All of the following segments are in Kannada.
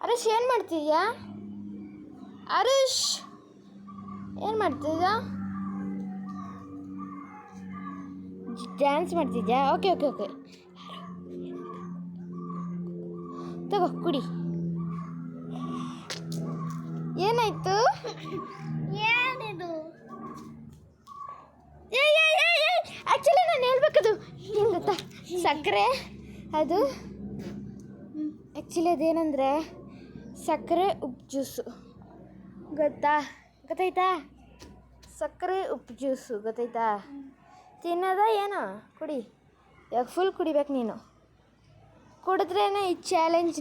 ಅರುಷ್ ಏನು ಮಾಡ್ತಿದ್ಯಾ? ಅರುಷ್ ಏನು ಮಾಡ್ತಿದ್ಯಾ? ಡ್ಯಾನ್ಸ್ ಮಾಡ್ತಿದ್ಯಾ? ಓಕೆ ಓಕೆ ಓಕೆ, ತಗೋ ಕುಡಿ. ಏನಾಯ್ತು? ಏನಿದು? ಆ್ಯಕ್ಚುಲಿ ನಾನು ಹೇಳ್ಬೇಕದು ಏನು ಗೊತ್ತಾ, ಸಕ್ಕರೆ ಅದು ಆ್ಯಕ್ಚುಲಿ ಅದೇನಂದರೆ ಸಕ್ಕರೆ ಉಪ್ಪು ಜ್ಯೂಸು, ಗೊತ್ತಾಯ್ತಾ? ಸಕ್ಕರೆ ಉಪ್ಪು ಜ್ಯೂಸು ಗೊತ್ತಾಯ್ತಾ? ತಿನ್ನೋದ ಏನೋ? ಕುಡಿ, ಇವಾಗ ಫುಲ್ ಕುಡಿಬೇಕು ನೀನು. ಕುಡಿದ್ರೇ ಈ ಚಾಲೆಂಜ್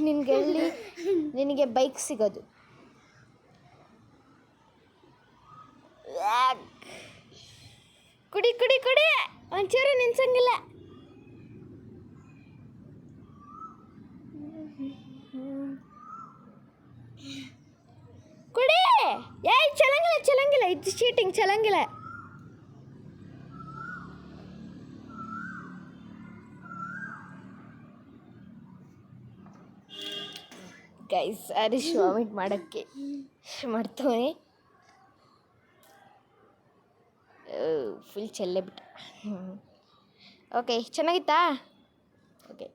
ನಿನಗೆ ಬೈಕ್ ಸಿಗೋದು. ಕುಡಿ ಕುಡಿ ಕುಡಿ, ಒಂಚೂರು ನಿನ್ಸಂಗಿಲ್ಲ. ಕುಡಿ, ಚಲಂಗಿಲ್ಲ ಇದು ಚೀಟಿಂಗ್, ಚಲಂಗಿಲ್ಲ. ಗೈಸ್, ಹರೀಶ್ ವಾಮಿಟ್ ಮಾಡೋಕ್ಕೆ ಮಾಡ್ತವನೆ, ಫುಲ್ ಚೆಲ್ಲೆ ಬಿಟ್ಟ. ಓಕೆ, ಚೆನ್ನಾಗಿತ್ತಾ? ಓಕೆ.